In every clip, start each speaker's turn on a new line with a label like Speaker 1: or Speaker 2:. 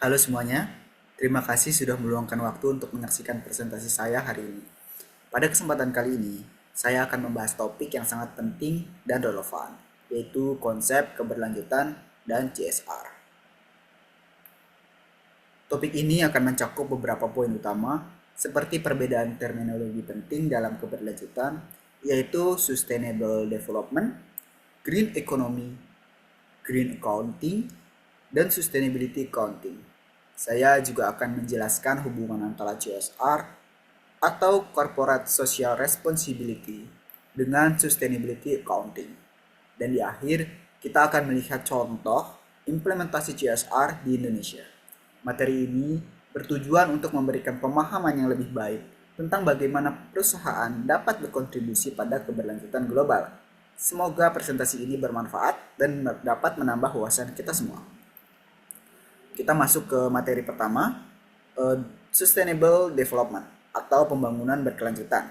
Speaker 1: Halo semuanya, terima kasih sudah meluangkan waktu untuk menyaksikan presentasi saya hari ini. Pada kesempatan kali ini, saya akan membahas topik yang sangat penting dan relevan, yaitu konsep keberlanjutan dan CSR. Topik ini akan mencakup beberapa poin utama, seperti perbedaan terminologi penting dalam keberlanjutan, yaitu Sustainable Development, Green Economy, Green Accounting, dan Sustainability Accounting. Saya juga akan menjelaskan hubungan antara CSR atau Corporate Social Responsibility dengan Sustainability Accounting. Dan di akhir, kita akan melihat contoh implementasi CSR di Indonesia. Materi ini bertujuan untuk memberikan pemahaman yang lebih baik tentang bagaimana perusahaan dapat berkontribusi pada keberlanjutan global. Semoga presentasi ini bermanfaat dan dapat menambah wawasan kita semua. Kita masuk ke materi pertama, Sustainable Development atau pembangunan berkelanjutan.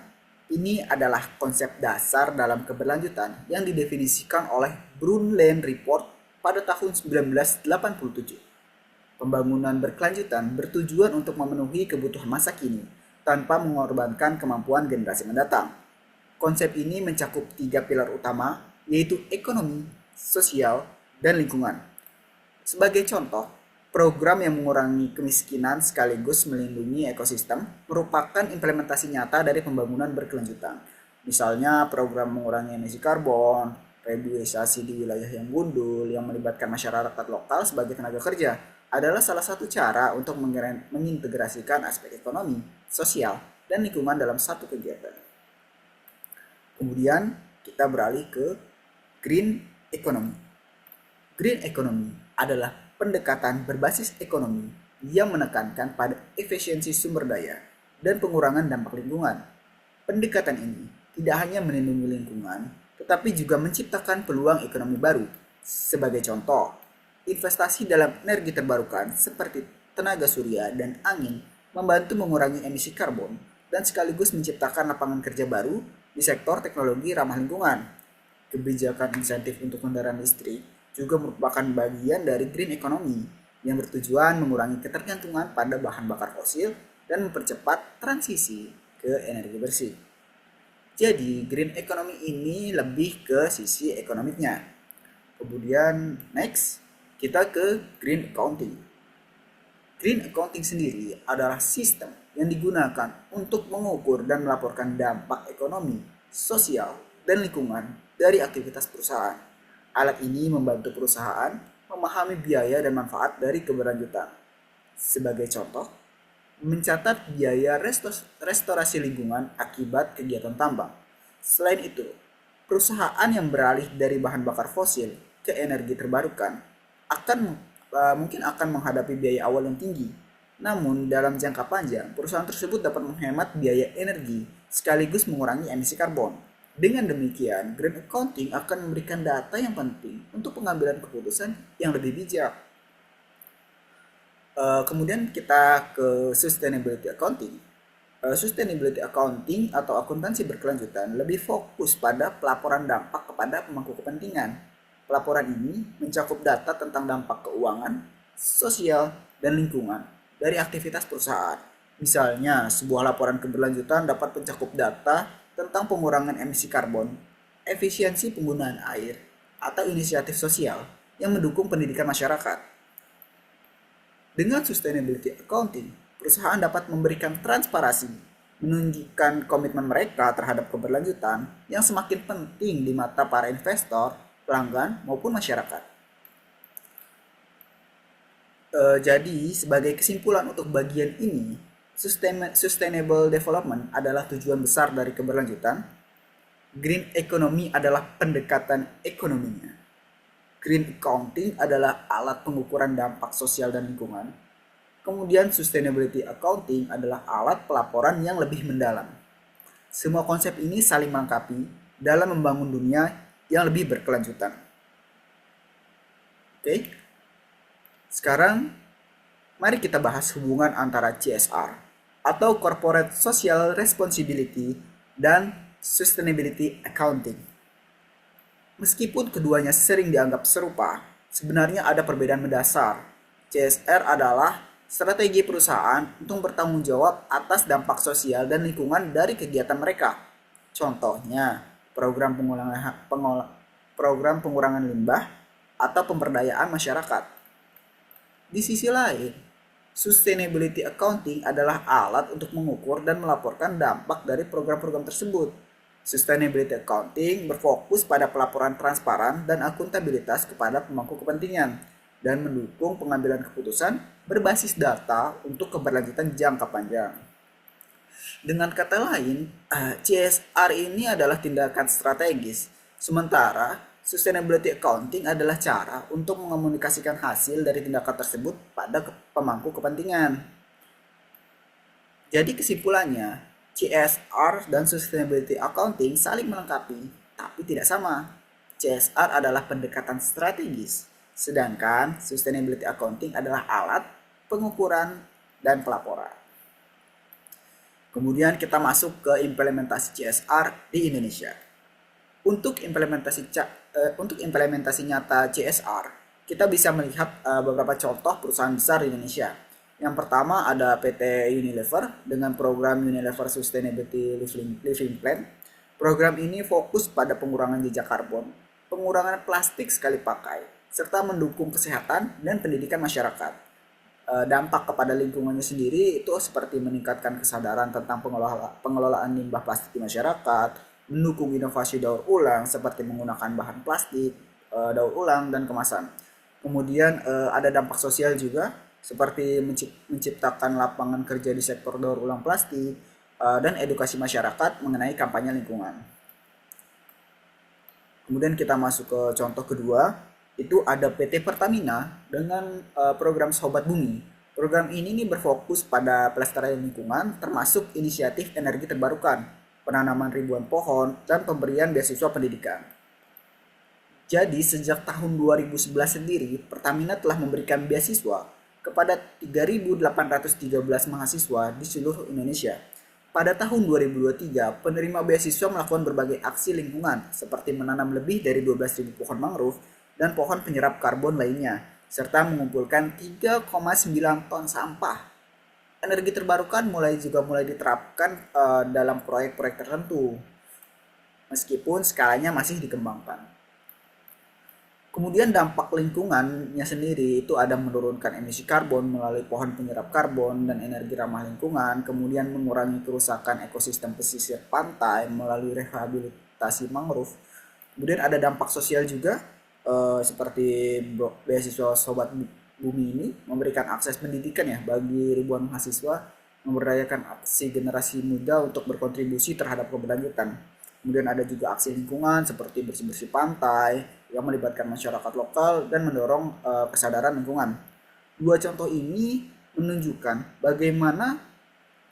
Speaker 1: Ini adalah konsep dasar dalam keberlanjutan yang didefinisikan oleh Brundtland Report pada tahun 1987. Pembangunan berkelanjutan bertujuan untuk memenuhi kebutuhan masa kini tanpa mengorbankan kemampuan generasi mendatang. Konsep ini mencakup tiga pilar utama, yaitu ekonomi, sosial, dan lingkungan. Sebagai contoh, program yang mengurangi kemiskinan sekaligus melindungi ekosistem merupakan implementasi nyata dari pembangunan berkelanjutan. Misalnya program mengurangi emisi karbon, rehabilitasi di wilayah yang gundul yang melibatkan masyarakat lokal sebagai tenaga kerja adalah salah satu cara untuk mengintegrasikan aspek ekonomi, sosial, dan lingkungan dalam satu kegiatan. Kemudian kita beralih ke green economy. Green economy adalah pendekatan berbasis ekonomi yang menekankan pada efisiensi sumber daya dan pengurangan dampak lingkungan. Pendekatan ini tidak hanya melindungi lingkungan, tetapi juga menciptakan peluang ekonomi baru. Sebagai contoh, investasi dalam energi terbarukan seperti tenaga surya dan angin membantu mengurangi emisi karbon dan sekaligus menciptakan lapangan kerja baru di sektor teknologi ramah lingkungan. Kebijakan insentif untuk kendaraan listrik juga merupakan bagian dari green economy yang bertujuan mengurangi ketergantungan pada bahan bakar fosil dan mempercepat transisi ke energi bersih. Jadi, green economy ini lebih ke sisi ekonomiknya. Kemudian, next, kita ke green accounting. Green accounting sendiri adalah sistem yang digunakan untuk mengukur dan melaporkan dampak ekonomi, sosial, dan lingkungan dari aktivitas perusahaan. Alat ini membantu perusahaan memahami biaya dan manfaat dari keberlanjutan. Sebagai contoh, mencatat biaya restorasi lingkungan akibat kegiatan tambang. Selain itu, perusahaan yang beralih dari bahan bakar fosil ke energi terbarukan akan mungkin akan menghadapi biaya awal yang tinggi. Namun, dalam jangka panjang, perusahaan tersebut dapat menghemat biaya energi sekaligus mengurangi emisi karbon. Dengan demikian, green accounting akan memberikan data yang penting untuk pengambilan keputusan yang lebih bijak. Kemudian kita ke sustainability accounting. Sustainability accounting atau akuntansi berkelanjutan lebih fokus pada pelaporan dampak kepada pemangku kepentingan. Pelaporan ini mencakup data tentang dampak keuangan, sosial, dan lingkungan dari aktivitas perusahaan. Misalnya, sebuah laporan keberlanjutan dapat mencakup data tentang pengurangan emisi karbon, efisiensi penggunaan air, atau inisiatif sosial yang mendukung pendidikan masyarakat. Dengan sustainability accounting, perusahaan dapat memberikan transparansi, menunjukkan komitmen mereka terhadap keberlanjutan yang semakin penting di mata para investor, pelanggan, maupun masyarakat. Jadi, sebagai kesimpulan untuk bagian ini, sustainable development adalah tujuan besar dari keberlanjutan. Green economy adalah pendekatan ekonominya. Green accounting adalah alat pengukuran dampak sosial dan lingkungan. Kemudian sustainability accounting adalah alat pelaporan yang lebih mendalam. Semua konsep ini saling melengkapi dalam membangun dunia yang lebih berkelanjutan. Oke. Sekarang mari kita bahas hubungan antara CSR atau Corporate Social Responsibility dan Sustainability Accounting. Meskipun keduanya sering dianggap serupa, sebenarnya ada perbedaan mendasar. CSR adalah strategi perusahaan untuk bertanggung jawab atas dampak sosial dan lingkungan dari kegiatan mereka. Contohnya, program pengurangan limbah atau pemberdayaan masyarakat. Di sisi lain, sustainability accounting adalah alat untuk mengukur dan melaporkan dampak dari program-program tersebut. Sustainability accounting berfokus pada pelaporan transparan dan akuntabilitas kepada pemangku kepentingan dan mendukung pengambilan keputusan berbasis data untuk keberlanjutan jangka panjang. Dengan kata lain, CSR ini adalah tindakan strategis, sementara sustainability accounting adalah cara untuk mengomunikasikan hasil dari tindakan tersebut pada pemangku kepentingan. Jadi kesimpulannya, CSR dan sustainability accounting saling melengkapi, tapi tidak sama. CSR adalah pendekatan strategis, sedangkan sustainability accounting adalah alat pengukuran dan pelaporan. Kemudian kita masuk ke implementasi CSR di Indonesia. Untuk implementasi nyata CSR, kita bisa melihat beberapa contoh perusahaan besar di Indonesia. Yang pertama ada PT Unilever dengan program Unilever Sustainability Living Plan. Program ini fokus pada pengurangan jejak karbon, pengurangan plastik sekali pakai, serta mendukung kesehatan dan pendidikan masyarakat. Dampak kepada lingkungannya sendiri itu seperti meningkatkan kesadaran tentang pengelolaan limbah plastik di masyarakat, mendukung inovasi daur ulang seperti menggunakan bahan plastik, daur ulang, dan kemasan. Kemudian ada dampak sosial juga seperti menciptakan lapangan kerja di sektor daur ulang plastik dan edukasi masyarakat mengenai kampanye lingkungan. Kemudian kita masuk ke contoh kedua, itu ada PT Pertamina dengan program Sobat Bumi. Program ini berfokus pada pelestarian lingkungan termasuk inisiatif energi terbarukan, penanaman ribuan pohon, dan pemberian beasiswa pendidikan. Jadi sejak tahun 2011 sendiri, Pertamina telah memberikan beasiswa kepada 3.813 mahasiswa di seluruh Indonesia. Pada tahun 2023, penerima beasiswa melakukan berbagai aksi lingkungan seperti menanam lebih dari 12.000 pohon mangrove dan pohon penyerap karbon lainnya, serta mengumpulkan 3,9 ton sampah. Energi terbarukan mulai diterapkan dalam proyek-proyek tertentu, meskipun skalanya masih dikembangkan. Kemudian dampak lingkungannya sendiri itu ada menurunkan emisi karbon melalui pohon penyerap karbon dan energi ramah lingkungan, kemudian mengurangi kerusakan ekosistem pesisir pantai melalui rehabilitasi mangrove. Kemudian ada dampak sosial juga, seperti beasiswa Sobat Bumi ini memberikan akses pendidikan ya bagi ribuan mahasiswa, memberdayakan aksi generasi muda untuk berkontribusi terhadap keberlanjutan. Kemudian ada juga aksi lingkungan seperti bersih-bersih pantai yang melibatkan masyarakat lokal dan mendorong kesadaran lingkungan. Dua contoh ini menunjukkan bagaimana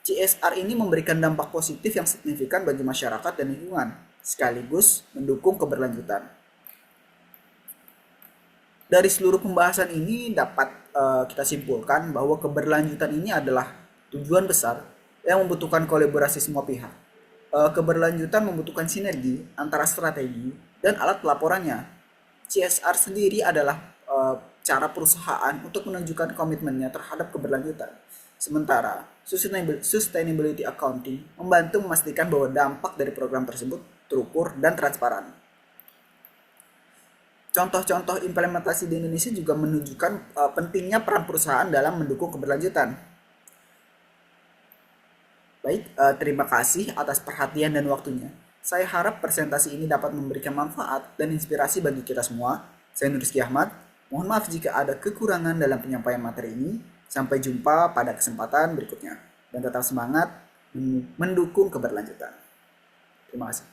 Speaker 1: CSR ini memberikan dampak positif yang signifikan bagi masyarakat dan lingkungan, sekaligus mendukung keberlanjutan. Dari seluruh pembahasan ini dapat kita simpulkan bahwa keberlanjutan ini adalah tujuan besar yang membutuhkan kolaborasi semua pihak. Keberlanjutan membutuhkan sinergi antara strategi dan alat pelaporannya. CSR sendiri adalah cara perusahaan untuk menunjukkan komitmennya terhadap keberlanjutan. Sementara sustainability accounting membantu memastikan bahwa dampak dari program tersebut terukur dan transparan. Contoh-contoh implementasi di Indonesia juga menunjukkan pentingnya peran perusahaan dalam mendukung keberlanjutan. Baik, terima kasih atas perhatian dan waktunya. Saya harap presentasi ini dapat memberikan manfaat dan inspirasi bagi kita semua. Saya Nuriski Ahmad. Mohon maaf jika ada kekurangan dalam penyampaian materi ini. Sampai jumpa pada kesempatan berikutnya. Dan tetap semangat mendukung keberlanjutan. Terima kasih.